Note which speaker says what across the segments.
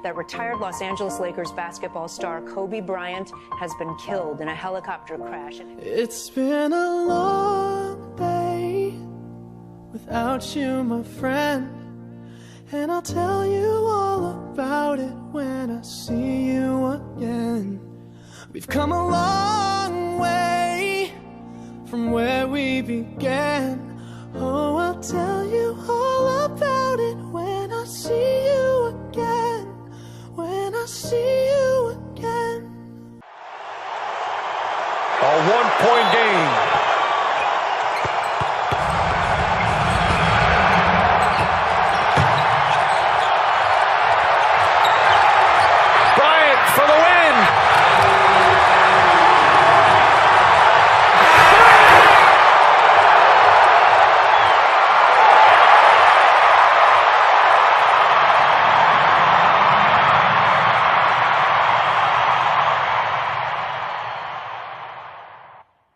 Speaker 1: that retired Los Angeles Lakers basketball star Kobe Bryant has been killed in a helicopter crash.
Speaker 2: It's been a long day without you, my friend, and I'll tell you all about it when I see you again. We've come a long way from where we began. Oh, I'll tell you all about it when I see you again. When I see you again.
Speaker 3: A one-point game. Bryant for the win.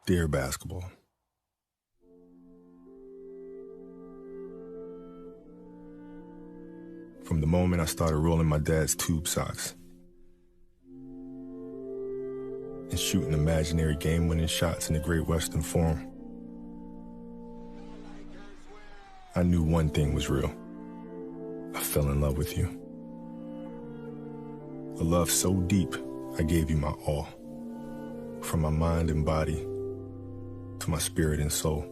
Speaker 4: Dear basketball. From the moment I started rolling my dad's tube socks and shooting imaginary game-winning shots in the Great Western Forum, I knew one thing was real. I fell in love with you. A love so deep, I gave you my all. From my mind and body to my spirit and soul.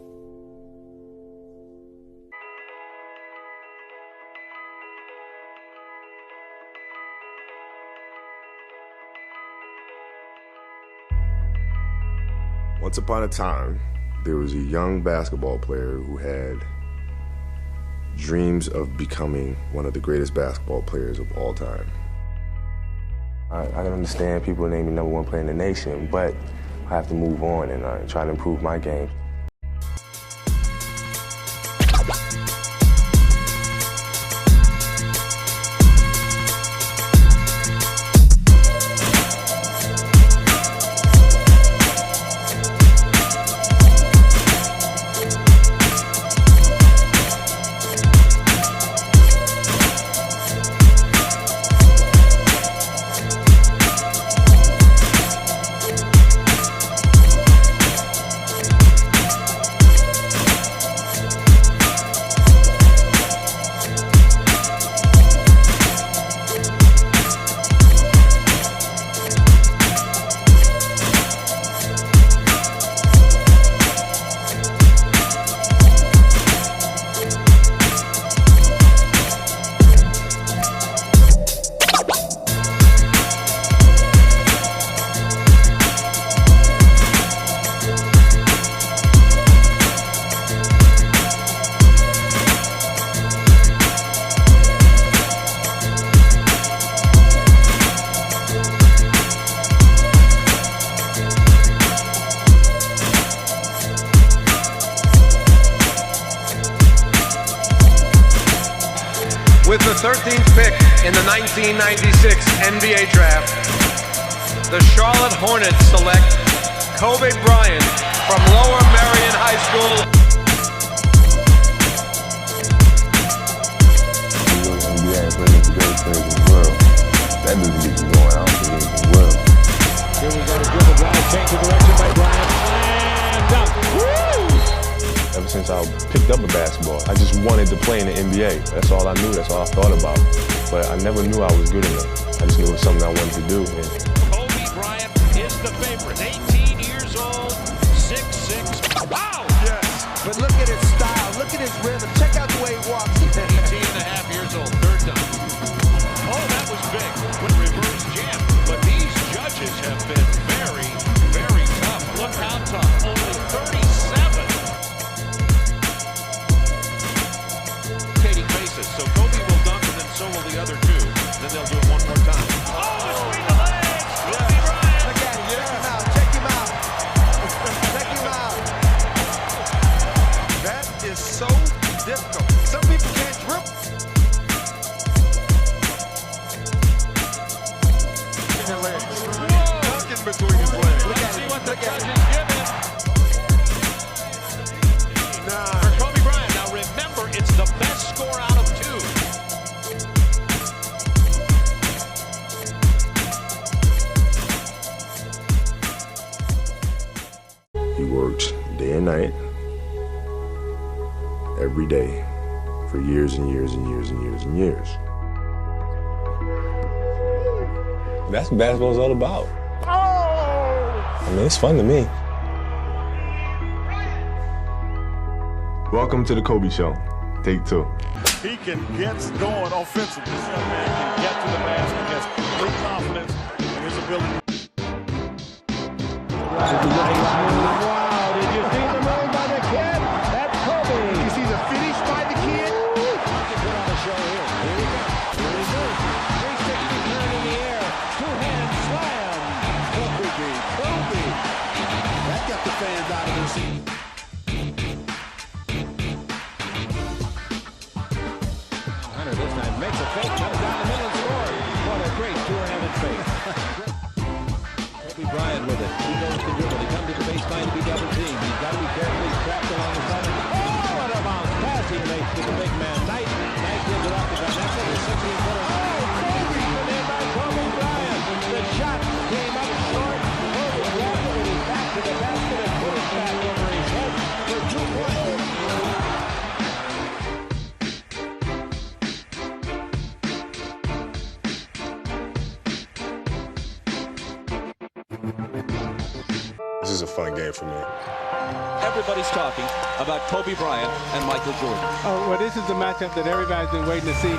Speaker 4: Once upon a time, there was a young basketball player who had dreams of becoming one of the greatest basketball players of all time.
Speaker 5: I can understand people naming me #1 player in the nation, but I have to move on and try to improve my game.
Speaker 3: With the 13th pick in the 1996 NBA Draft, the Charlotte Hornets select Kobe Bryant from Lower Merion High School.
Speaker 5: NBA playing the greatest players in the world. That doesn't get you going. I don't think it's in the world.
Speaker 6: Here we go to dribble drive, change of direction by Bryant, and dunk. Woo!
Speaker 5: Ever since I picked up a basketball, I just wanted to play in the NBA. That's all I knew. That's all I thought about. But I never knew I was good enough. I just knew it was something I wanted to do.
Speaker 6: Kobe Bryant is the favorite. 18 years old, 6'6". Wow!
Speaker 7: Yes. But look at his style. Look at his rhythm. Check out the way he walks.
Speaker 6: 18 and a half years old, third dunk. Oh, that was big. With reverse jam. But these judges have been very, very tough. Look how tough. Only 37. So Kobe will dunk, and then so will the other two. Then they'll do it one more time. Oh, between the legs! Kobe Bryant!
Speaker 7: Look at him. Check him out. Check him out. That is so difficult. Some people can't dribble. His legs. Dunking between his legs.
Speaker 6: Let's see what the judges give him. For Kobe Bryant. Now remember, it's the best score out of two.
Speaker 4: every day for years and years and years and years and years.
Speaker 5: That's what basketball's all about. I mean, it's fun to me.
Speaker 4: Welcome to the Kobe Show. Take 2.
Speaker 8: He can get going offensively. This young man can get to the basket, has complete confidence in his ability.
Speaker 9: Wow, did you see the move by the kid? That's Kobe.
Speaker 7: You see the finish by the kid?
Speaker 9: Put on a show here. Here we go. Here he moves. 360 turn in the air. Two-hand slam. Kobe.
Speaker 7: That got the fans out of their seat.
Speaker 9: Hunter this time makes a fake, comes down the middle and scores. What a great two-handed fake. Kobe Bryant with it. He goes to dribble. He comes to the baseline to be double teamed. He's got to be careful. He's trapped along the side. Oh, what a bounce pass he makes to the big man. Knight gives it up to Vanessa. The 16-footer. Oh, Kobe put in by Kobe Bryant. The shot came up short. Kobe grabbed it with his back to the basket and put it back over his head for 2 points.
Speaker 4: This is a fun game for me.
Speaker 6: Everybody's talking about Kobe Bryant and Michael Jordan.
Speaker 2: Oh, well, this is the matchup that everybody's been waiting to see.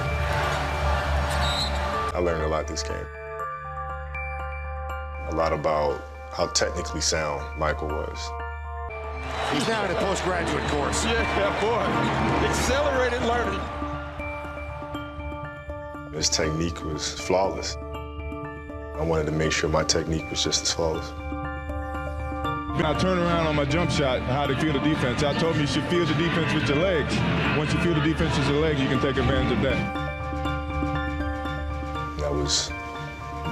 Speaker 4: I learned a lot this game. A lot about how technically sound Michael was.
Speaker 7: He's now in a postgraduate course.
Speaker 8: Yeah, boy. Accelerated learning.
Speaker 4: His technique was flawless. I wanted to make sure my technique was just as flawless.
Speaker 10: I turn around on my jump shot, how to feel the defense. I told me you should feel the defense with your legs. Once you feel the defense with your legs, you can take advantage of that.
Speaker 4: That was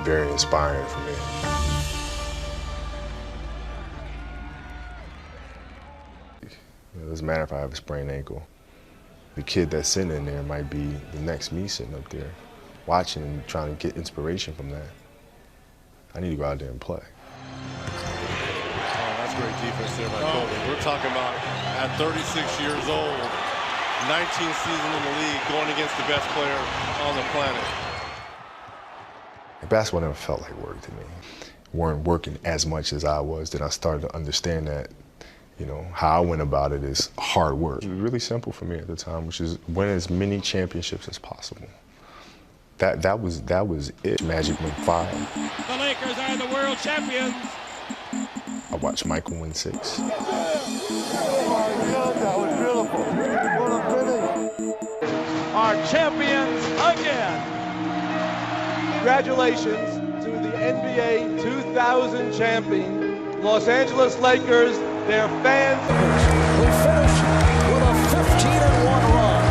Speaker 4: very inspiring for me. It doesn't matter if I have a sprained ankle. The kid that's sitting in there might be the next me sitting up there, watching and trying to get inspiration from that. I need to go out there and play.
Speaker 8: Great defense there by Kobe. We're talking about at 36 years old, 19th season in the league, going against the best player on the planet.
Speaker 4: Basketball never felt like work to me. Weren't working as much as I was. Then I started to understand that, you know, how I went about it is hard work. It was really simple for me at the time, which is win as many championships as possible. That was it. Magic went 5.
Speaker 9: The Lakers are the world champions.
Speaker 4: I watched Michael win 6.
Speaker 7: Oh my God, that was beautiful. What a finish.
Speaker 11: Are champions again. Congratulations to the NBA 2000 champion, Los Angeles Lakers, their fans.
Speaker 7: We finished with a 15-1 run,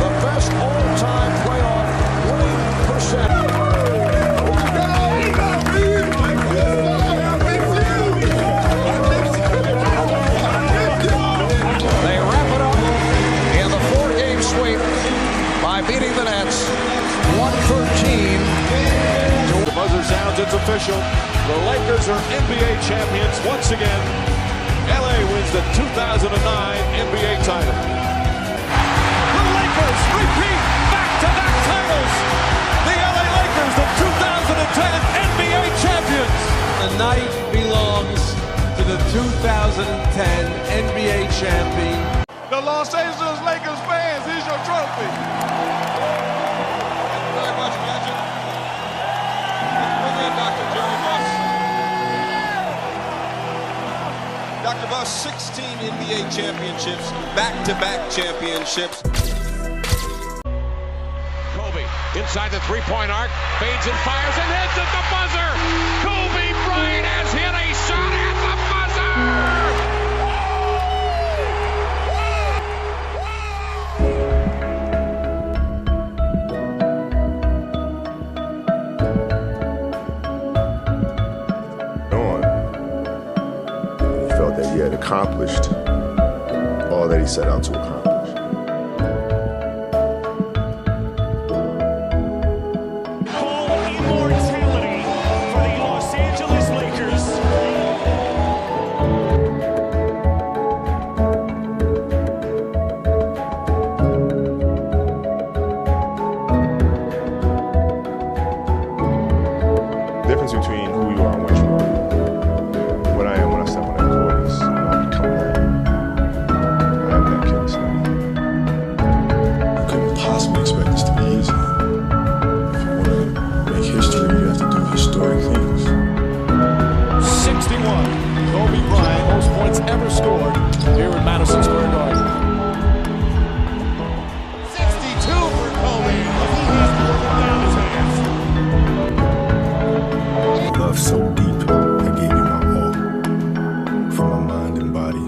Speaker 7: the best all-time playoff winning percentage. Beating the Nets, 113.
Speaker 8: The buzzer sounds, it's official. The Lakers are NBA champions once again. LA wins the 2009 NBA title. The Lakers repeat back-to-back titles. The LA Lakers, the 2010 NBA champions.
Speaker 11: The night belongs to the 2010 NBA champion.
Speaker 8: The Los Angeles Lakers fans, here's your trophy. Thank you very much, Magic. Bring in Dr. Jerry Buss. Dr. Buss, 16 NBA championships, back-to-back championships.
Speaker 6: Kobe inside the three-point arc, fades and fires and hits at the buzzer. Kobe Bryant has hit a shot at the buzzer.
Speaker 4: That he had accomplished all that he set out to accomplish.
Speaker 8: Call immortality for the Los Angeles Lakers.
Speaker 4: expect this to be easy. If you want to make history, you have to do historic things.
Speaker 7: 61. Kobe Bryant, most points ever scored here at Madison Square Garden. 62 for Kobe. He has to work it down his hands.
Speaker 4: Love so deep, I gave you my all, from my mind and body.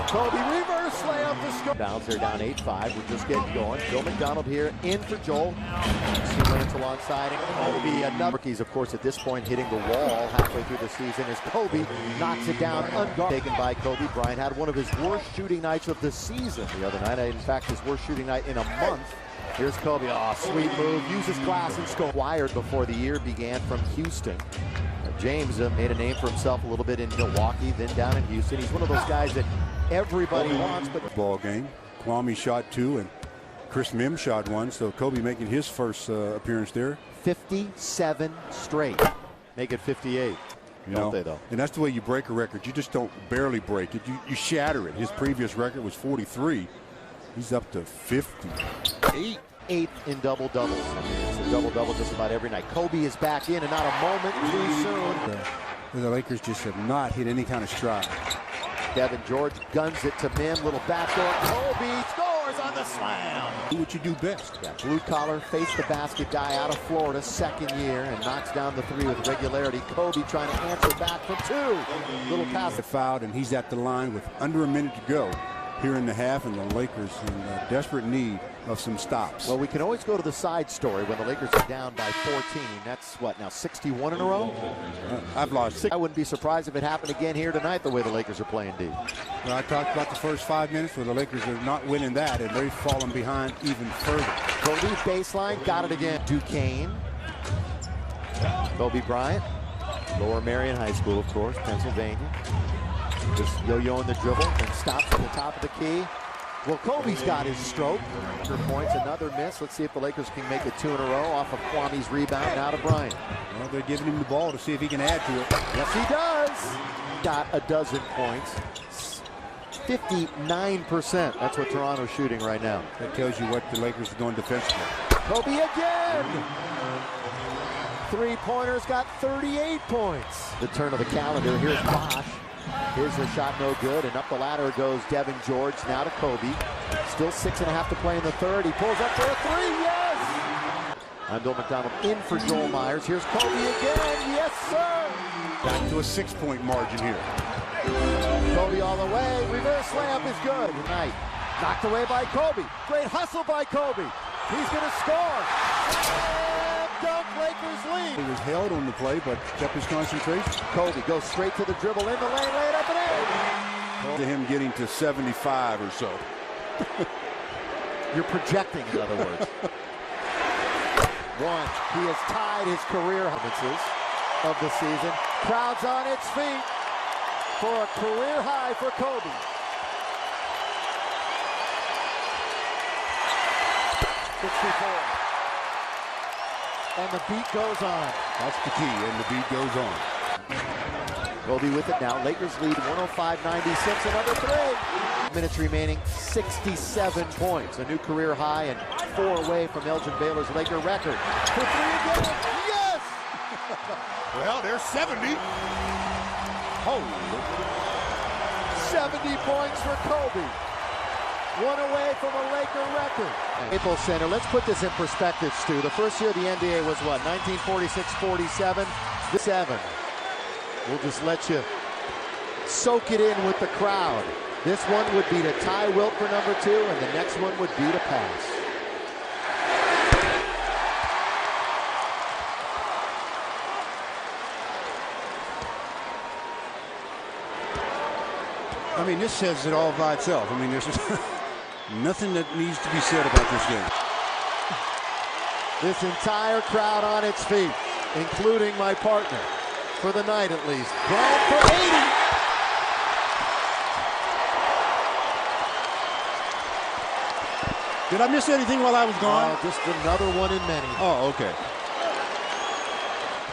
Speaker 7: Kobe reverse layup to score. Bounce, they're down 8-5. We're just getting going. Joe McDonald here in for Joel. See Lance alongside him. Kobe, another. Rookies, of course, at this point hitting the wall halfway through the season as Kobe knocks it down unguarded. Taken by Kobe Bryant. Had one of his worst shooting nights of the season the other night. In fact, his worst shooting night in a month. Here's Kobe. Oh, sweet move. Uses glass and score. Wired before the year began from Houston. James made a name for himself a little bit in Milwaukee, then down in Houston. He's one of those guys that everybody wants. But
Speaker 12: ball game. Kwame shot 2 and Chris Mims shot 1. So Kobe making his first appearance there.
Speaker 7: 57 straight. Make it 58. Don't they, though?
Speaker 12: And that's the way you break a record. You just don't barely break it. You shatter it. His previous record was 43. He's up to 58.
Speaker 7: 8th in double-doubles. It's a double-double just about every night. Kobe is back in and not a moment too soon.
Speaker 12: The Lakers just have not hit any kind of stride.
Speaker 7: Devin George guns it to Mim. Little backdoor. Kobe scores on the slam.
Speaker 12: Do what you do best.
Speaker 7: Yeah, blue collar, face the basket guy out of Florida, second year, and knocks down the 3 with regularity. Kobe trying to answer back from 2. Little pass.
Speaker 12: Fouled, and he's at the line with under a minute to go here in the half, and the Lakers in desperate need of some stops.
Speaker 7: Well, we can always go to the side story when the Lakers are down by 14. That's what, now 61 in a row?
Speaker 12: I've lost 6.
Speaker 7: I wouldn't be surprised if it happened again here tonight the way the Lakers are playing D.
Speaker 12: Well, I talked about the first 5 minutes where the Lakers are not winning that, and they've fallen behind even further.
Speaker 7: Kobe baseline, got it again. Duquesne. Kobe Bryant. Lower Marion High School, of course, Pennsylvania. Just yo-yoing the dribble and stops at the top of the key. Well, Kobe's got his stroke. 100 points, another miss. Let's see if the Lakers can make it 2 in a row off of Kwame's rebound. Now to Bryant.
Speaker 12: Well, they're giving him the ball to see if he can add to it.
Speaker 7: Yes, he does. Got a dozen points. 59%. That's what Toronto's shooting right now.
Speaker 12: That tells you what the Lakers are doing defensively.
Speaker 7: Kobe again. 3-pointers got 38 points. The turn of the calendar. Here's Bosch. Here's a shot, no good, and up the ladder goes Devin George. Now to Kobe. Still 6.5 to play in the third. He pulls up for a 3. Yes! I'm Bill McDonald in for Joel Myers. Here's Kobe again. Yes, sir!
Speaker 12: Back to a 6-point margin here.
Speaker 7: Kobe all the way. Reverse layup is good. Tonight. Knocked away by Kobe. Great hustle by Kobe. He's going to score. Dunk, Lakers lead.
Speaker 12: He was held on the play, but kept his concentration.
Speaker 7: Kobe goes straight to the dribble in the lane, laid up and in.
Speaker 12: To him getting to 75 or so.
Speaker 7: You're projecting, in other words. One, he has tied his career performances of the season. Crowd's on its feet for a career high for Kobe. And the beat goes on.
Speaker 12: That's the key, and the beat goes on.
Speaker 7: Kobe with it now. Lakers lead 105-96. Another 3. Minutes remaining, 67 points. A new career high and 4 away from Elgin Baylor's Laker record. For 3 again. Yes!
Speaker 12: Well, there's 70.
Speaker 7: Holy. 70 points for Kobe. 1 away from a Laker record. Staples Center, let's put this in perspective, Stu. The first year of the NBA was what, 1946-47? 7. We'll just let you soak it in with the crowd. This one would be to tie Wilt for number 2, and the next one would be to pass.
Speaker 12: I mean, this says it all by itself. I mean, there's nothing that needs to be said about this game.
Speaker 7: This entire crowd on its feet, including my partner, for the night at least. Bryant for 80.
Speaker 12: Did I miss anything while I was gone?
Speaker 7: Just another one in many.
Speaker 12: Oh, okay.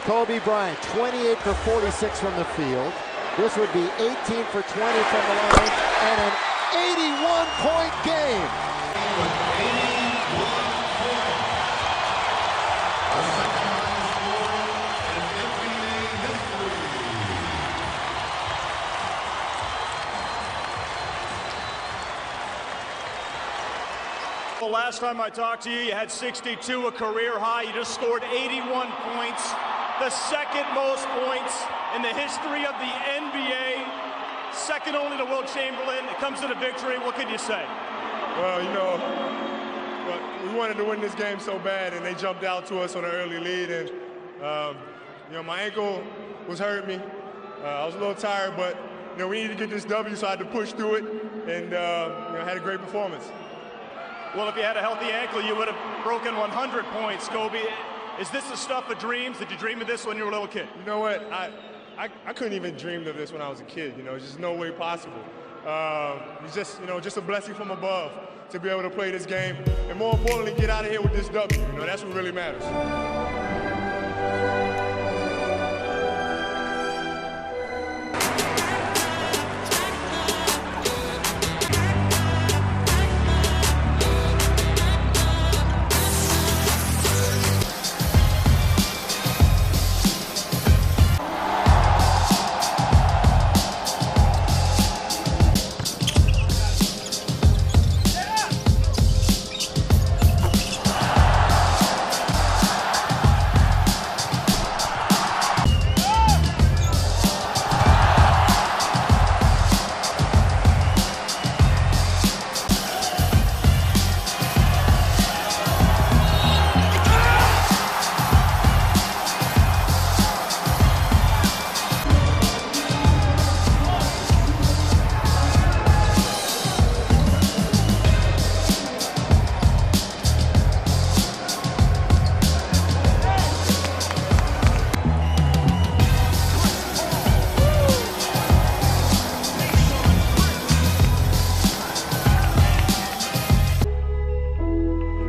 Speaker 7: Kobe Bryant, 28 for 46 from the field. This would be 18 for 20 from the line and an 81-point game.
Speaker 13: Well, last time I talked to you, you had 62, a career high. You just scored 81 points, the second most points in the history of the NBA, second only to Wilt Chamberlain. It comes to the victory. What can you say?
Speaker 10: Well, you know, we wanted to win this game so bad, and they jumped out to us on an early lead. And, you know, my ankle was hurting me. I was a little tired, but, you know, we needed to get this W, so I had to push through it, and, you know, had a great performance.
Speaker 13: Well, if you had a healthy ankle, you would have broken 100 points, Kobe. Is this the stuff of dreams? Did you dream of this when you were a little kid?
Speaker 10: You know what? I couldn't even dream of this when I was a kid. You know, it's just no way possible. It's just, you know, just a blessing from above to be able to play this game, and more importantly, get out of here with this W. You know, that's what really matters.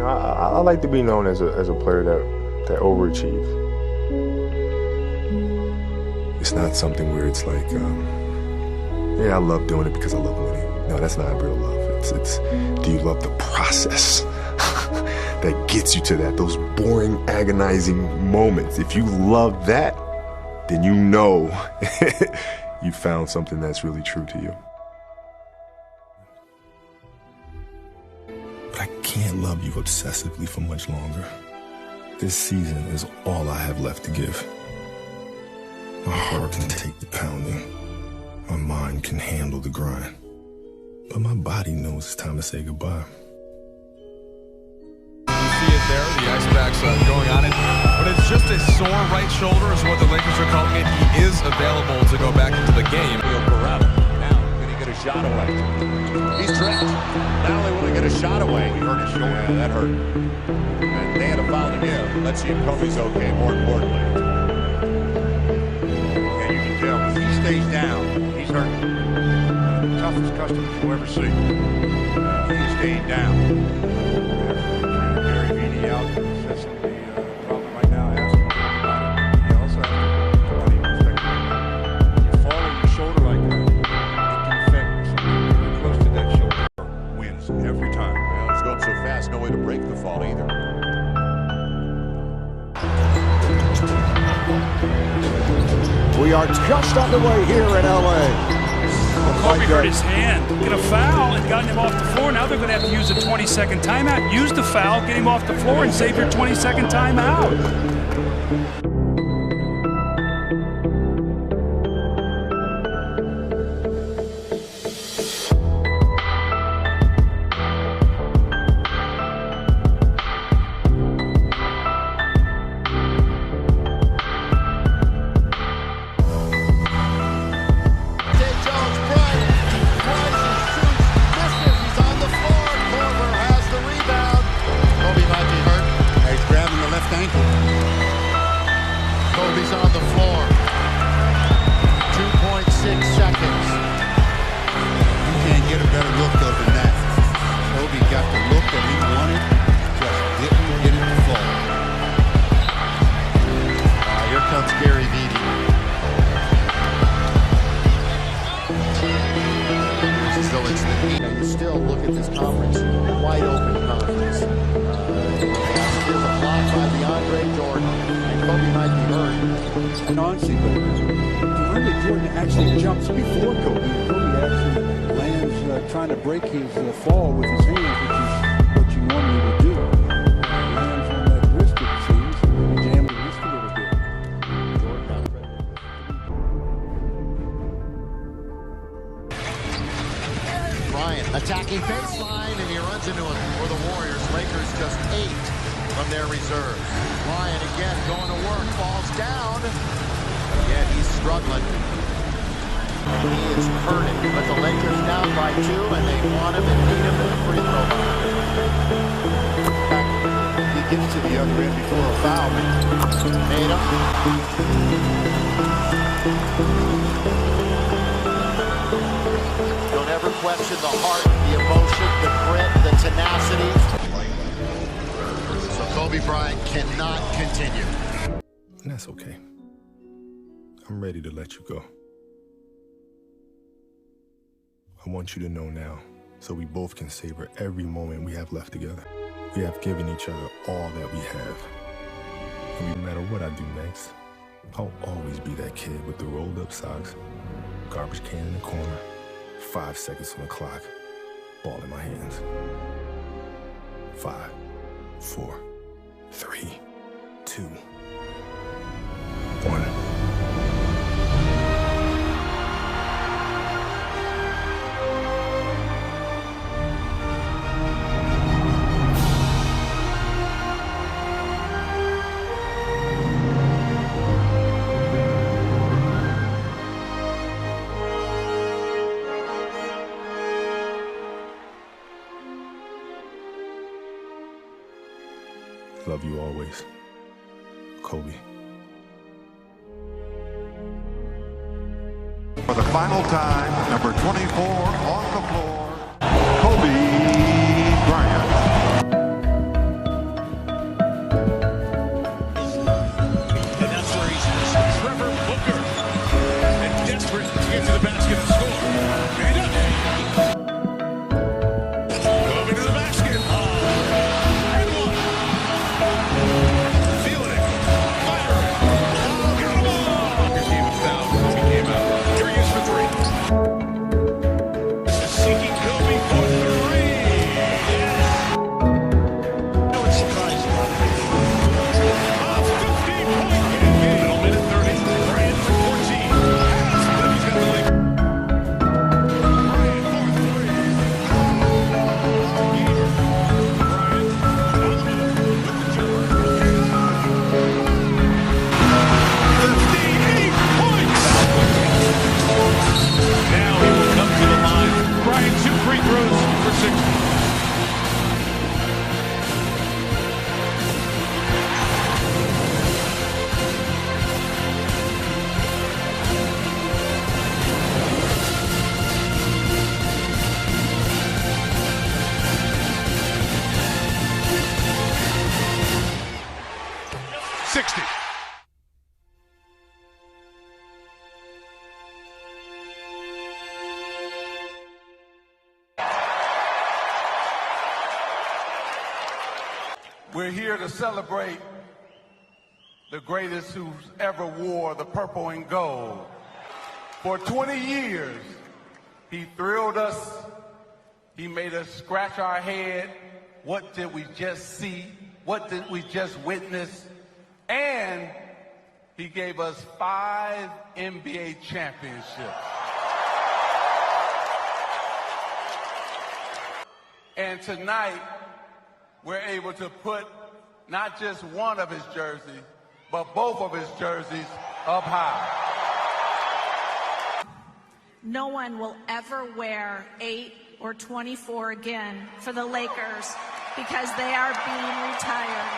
Speaker 4: I like to be known as a player that overachieves. It's not something where it's like, yeah, I love doing it because I love winning. No, that's not real love. It's do you love the process that gets you to that, those boring, agonizing moments? If you love that, then you know you found something that's really true to you. But I can't love you obsessively for much longer. This season is all I have left to give. My heart can take the pounding. My mind can handle the grind. But my body knows it's time to say goodbye.
Speaker 14: You see it there, the ice packs going on it. But it's just a sore right shoulder is what the Lakers are calling it. He is available to go back into the game.
Speaker 8: Now, can he get a shot away? He's trapped. Not only will he get a shot away, he hurt his shoulder. Yeah, that hurt. And they had a foul to give. Let's see if Kobe's okay, more importantly. And you can tell, if he stays down, he's hurt. Toughest customers you'll ever see. He is staying down. Gary Vee out. That's the problem right now. Asking about it. He also has to respect. You fall on your shoulder like that, it can affect something close to that shoulder. Wins every time. Well, it's going so fast, no way to break the fall either.
Speaker 7: We are just underway here in LA.
Speaker 15: Kobe hurt his hand, get a foul, and got him off the floor. Now they're going to have to use a 20-second timeout. Use the foul, get him off the floor, and save your 20-second timeout.
Speaker 16: And honestly, but DeAndre Jordan actually jumps before Kobe. Kobe actually lands trying to break his fall with his hands, which is what you normally would do. Lands on that wrist, it seems, and jams the wrist a little bit.
Speaker 7: Bryant attacking baseline, and he runs into him for the Warriors. Lakers just 8 from their reserves. Bryant again going to work, falls down. Again, he's struggling. He is hurting, but the Lakers down by 2, and they want him and need him at the free throw line. He gets to the other end before a foul. Made him. Don't ever question the heart, the emotion, the grit, the tenacity. So Kobe Bryant cannot continue.
Speaker 4: And that's okay. I'm ready to let you go. I want you to know now, so we both can savor every moment we have left together. We have given each other all that we have. And no matter what I do next, I'll always be that kid with the rolled up socks, garbage can in the corner, 5 seconds on the clock, ball in my hands. 5, 4, 3, 2, 1. Love you always, Kobe.
Speaker 17: For the final time, number 24 on the floor, Kobe Bryant.
Speaker 6: And that's where he's Trevor Booker. And desperate to get to the basket and score. And up. Kobe to the basket.
Speaker 18: We're here to celebrate the greatest who's ever wore the purple and gold. For 20 years, he thrilled us. He made us scratch our head. What did we just see? What did we just witness? And he gave us 5 NBA championships. And tonight, we're able to put not just one of his jerseys, but both of his jerseys up high.
Speaker 19: No one will ever wear 8 or 24 again for the Lakers because they are being retired.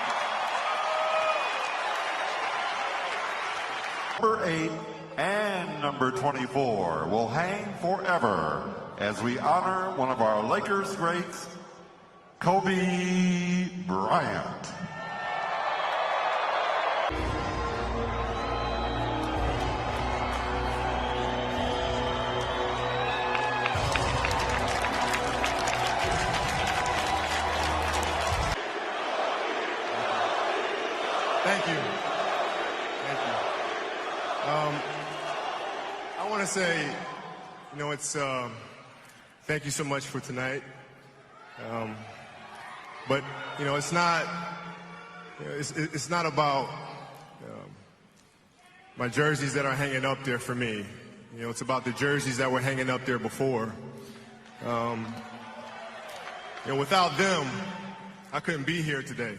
Speaker 17: Number 8 and number 24 will hang forever as we honor one of our Lakers greats, Kobe Bryant.
Speaker 18: Thank you. Thank you.
Speaker 10: I want to say, you know, it's thank you so much for tonight. But you know, it's not. You know, it's not about my jerseys that are hanging up there for me. You know, it's about the jerseys that were hanging up there before. You know, without them, I couldn't be here today.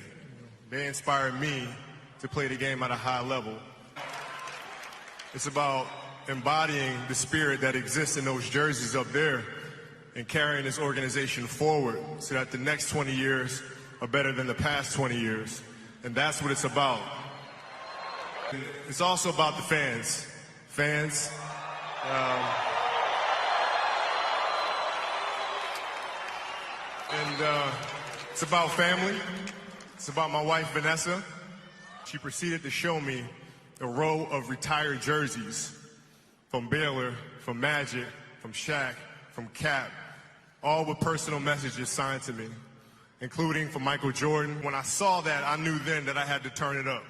Speaker 10: They inspired me to play the game at a high level. It's about embodying the spirit that exists in those jerseys up there and carrying this organization forward so that the next 20 years are better than the past 20 years. And that's what it's about. It's also about the fans. Fans. It's about family. It's about my wife, Vanessa. She proceeded to show me a row of retired jerseys from Baylor, from Magic, from Shaq, from Cap, all with personal messages signed to me, including from Michael Jordan. When I saw that, I knew then that I had to turn it up.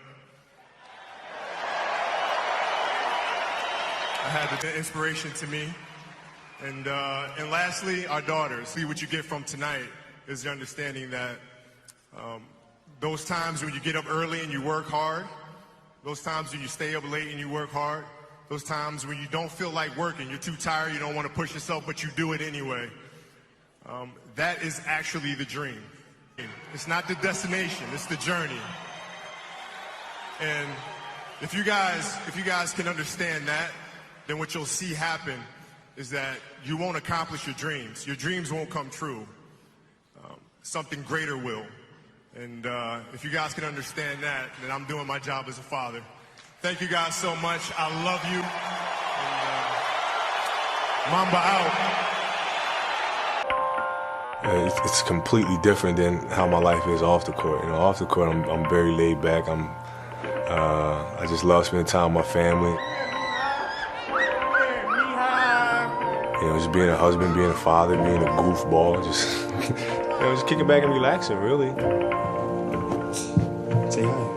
Speaker 10: I had the inspiration to me. And lastly, our daughters. See, what you get from tonight is the understanding that those times when you get up early and you work hard, those times when you stay up late and you work hard, those times when you don't feel like working, you're too tired, you don't want to push yourself, but you do it anyway. That is actually the dream. It's not the destination, it's the journey. And if you guys can understand that, then what you'll see happen is that you won't accomplish your dreams. Your dreams won't come true. Something greater will. And if you guys can understand that, then I'm doing my job as a father. Thank you guys so much. I love you. And, Mamba out.
Speaker 4: It's completely different than how my life is off the court. You know, off the court, I'm very laid back. I just love spending time with my family. You know, just being a husband, being a father, being a goofball, just you know, just kicking back and relaxing, really. Say hi.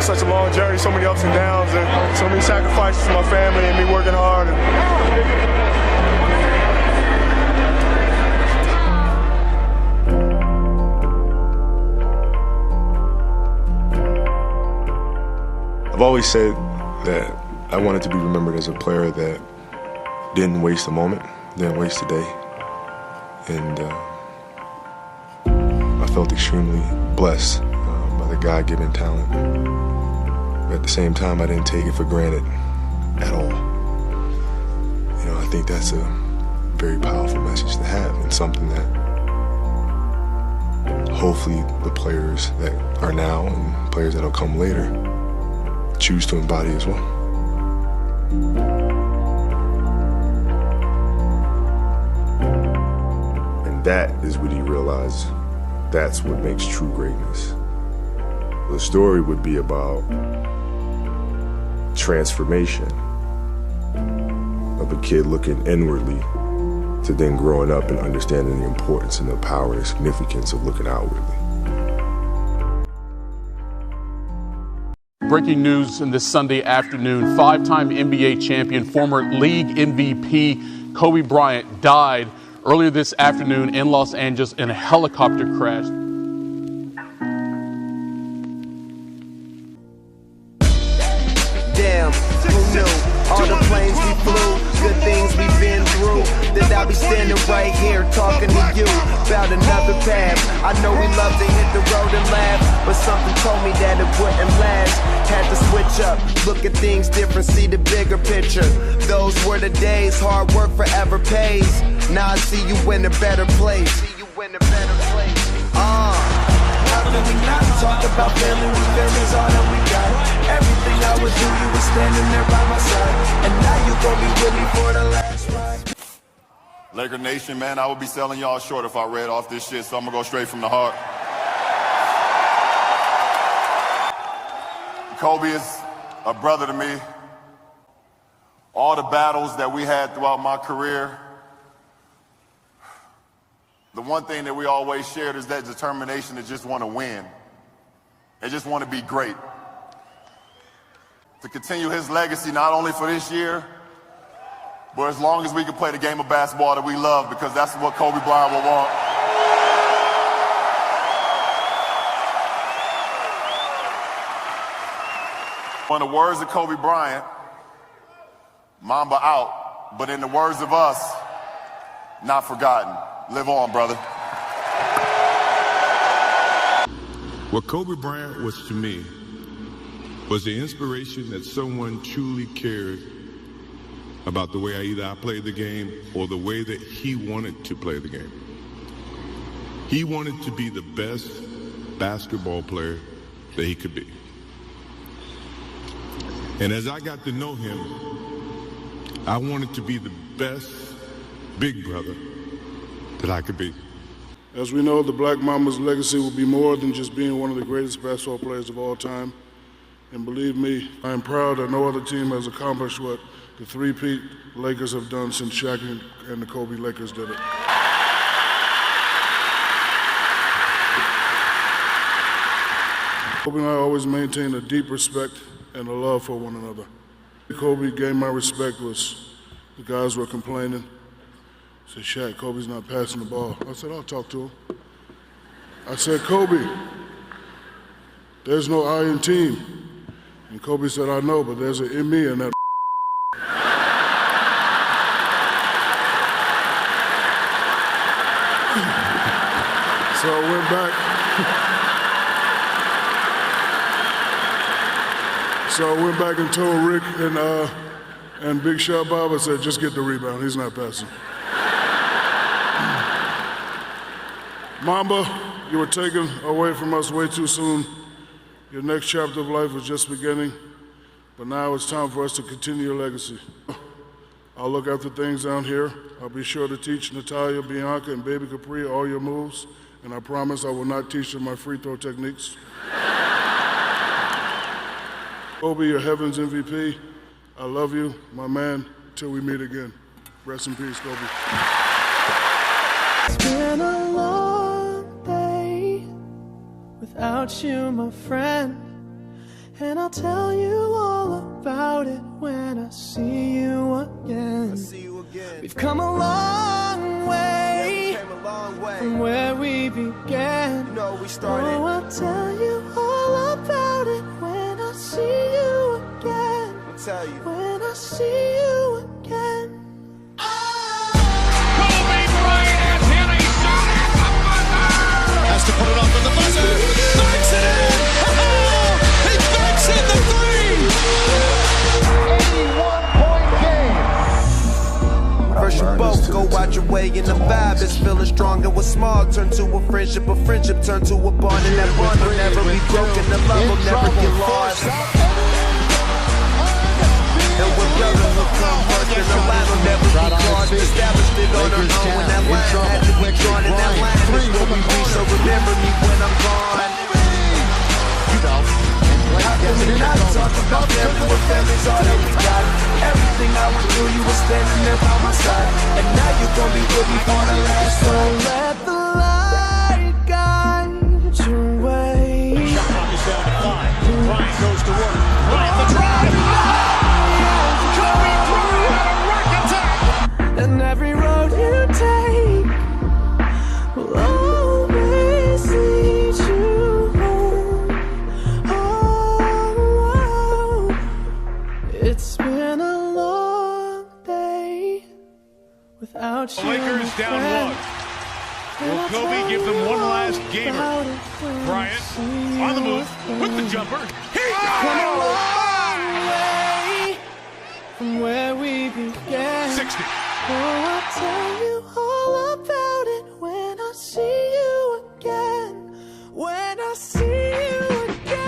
Speaker 10: Such a long journey, so many ups and downs, and so many sacrifices for my family and me working hard.
Speaker 4: I've always said that I wanted to be remembered as a player that didn't waste a moment, didn't waste a day. And I felt extremely blessed by the God-given talent. But at the same time, I didn't take it for granted at all. You know, I think that's a very powerful message to have, and something that hopefully the players that are now and players that will come later choose to embody as well. And that is what he realized. That's what makes true greatness. The story would be about transformation of a kid looking inwardly to then growing up and understanding the importance and the power and the significance of looking outwardly.
Speaker 20: Breaking news in this Sunday afternoon, five-time NBA champion, former league MVP Kobe Bryant died earlier this afternoon in Los Angeles in a helicopter crash.
Speaker 21: damn, who knew? All the planes we flew, good things we've been through. That I'll be standing right here talking to you about another path. I know we love to hit the road and laugh, but something told me that it wouldn't last. Had to switch up, look at things different, see the bigger picture. Those were the days, hard work forever pays. Now I see you in a better place. How can we not talk about family when family's all that we got? Everything I would do, you were standing there by my side, and now you gon' be with me for the last ride.
Speaker 17: Laker Nation, man, I would be selling y'all short if I read off this shit, so I'm gonna go straight from the heart. Kobe is a brother to me. All the battles that we had throughout my career, the one thing that we always shared is that determination to just want to win. They just want to be great. To continue his legacy, not only for this year, but as long as we can play the game of basketball that we love, because that's what Kobe Bryant will want. In the words of Kobe Bryant, Mamba out, but in the words of us, not forgotten. Live on, brother.
Speaker 22: What Kobe Bryant was to me was the inspiration that someone truly cared about the way I played the game or the way that he wanted to play the game. He wanted to be the best basketball player that he could be. And as I got to know him, I wanted to be the best big brother that I could be.
Speaker 23: As we know, the Black Mamba's legacy will be more than just being one of the greatest basketball players of all time. And believe me, I am proud that no other team has accomplished what the three-peat Lakers have done since Shaq and the Kobe Lakers did it. Kobe and I always maintained a deep respect and a love for one another. Kobe gained my respect was the guys were complaining. Said, Shaq, Kobe's not passing the ball. I said, I'll talk to him. I said, Kobe, there's no I in team. And Kobe said, I know, but there's an in me in that. So I went back. So I went back and told Rick and Big Shot Bob, I said, just get the rebound. He's not passing. Mamba, you were taken away from us way too soon. Your next chapter of life was just beginning, but now it's time for us to continue your legacy. I'll look after things down here. I'll be sure to teach Natalia, Bianca, and Baby Capri all your moves, and I promise I will not teach them my free throw techniques. Kobe, your heaven's MVP. I love you, my man, till we meet again. Rest in peace, Kobe.
Speaker 2: It's been a long day without you, my friend, and I'll tell you all about it when I see you again. We've come a long way, from where we began.
Speaker 21: We started.
Speaker 2: Oh, I'll tell you all about it when I see you again.
Speaker 21: I'll tell you.
Speaker 2: When I see you again.
Speaker 6: Kobe Bryant has hit a shot at the buzzer!
Speaker 8: Has to put it off at the buzzer. Banks it in! Oh, he banks in the three!
Speaker 21: 81-point game. First you both go out your way and the vibe is feeling strong. And what's small turn to a friendship turn to a bond, and that bond will never be broken. The love will never get lost. And when brotherhood come first, and the line will never be crossed. Established it on our own when that line had to be drawn, and that line is what we reach. So remember me when I'm gone. How can we not talk about family when family's all that we got? Everything I went through, you were standing there by my side, and now you're gonna be with me for the last
Speaker 2: So
Speaker 21: time.
Speaker 2: let the light guide your way.
Speaker 6: Shot clock is down to 5. Bryant goes to work. Bryant the drive. Kobe Bryant on a rack attack.
Speaker 2: And every road you take will always lead you home. Oh, It's been a long day without you.
Speaker 6: Lakers down one. Will Kobe give them one last gamer? Bryant on the move with the jumper. He got
Speaker 2: it! From where we began.
Speaker 6: 60.
Speaker 2: Oh, I'll tell you all about it when I see you again. When I see you again.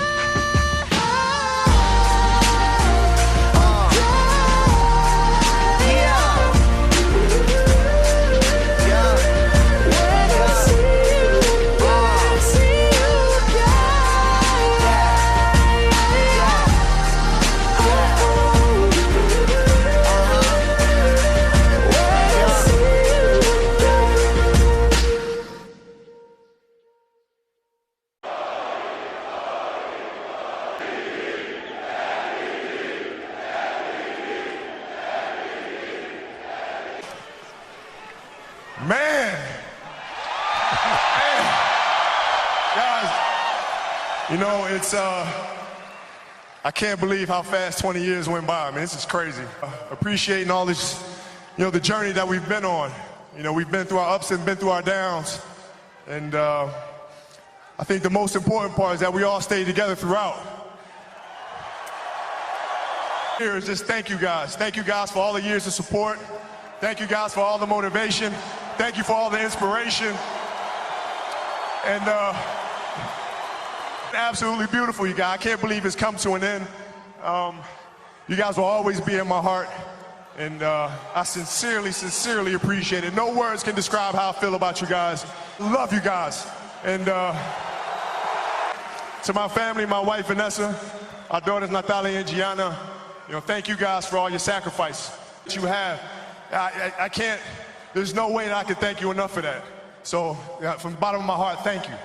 Speaker 10: Man, guys, you know, it's, I can't believe how fast 20 years went by. I mean, this is crazy. Appreciating all this, you know, the journey that we've been on. You know, we've been through our ups and been through our downs. And I think the most important part is that we all stayed together throughout. Here is just thank you guys. Thank you guys for all the years of support. Thank you guys for all the motivation. Thank you for all the inspiration. And absolutely beautiful, you guys. I can't believe it's come to an end. You guys will always be in my heart. And I sincerely appreciate it. No words can describe how I feel about you guys. Love you guys. And to my family, my wife, Vanessa, our daughters, Natalia and Gianna, you know, thank you guys for all your sacrifice that you have. I can't, there's no way that I can thank you enough for that. So, from the bottom of my heart, thank you.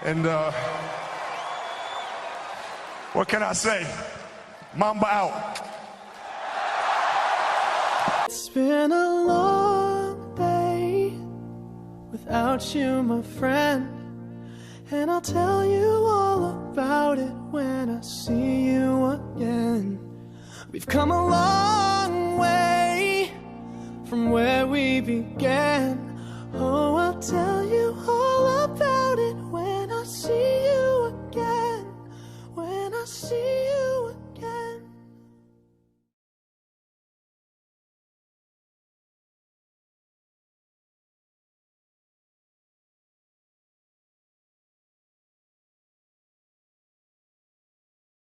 Speaker 10: And what can I say? Mamba out.
Speaker 2: It's been a long day without you, my friend. And I'll tell you all about it when I see you again. We've come a long way from where we began. Oh, I'll tell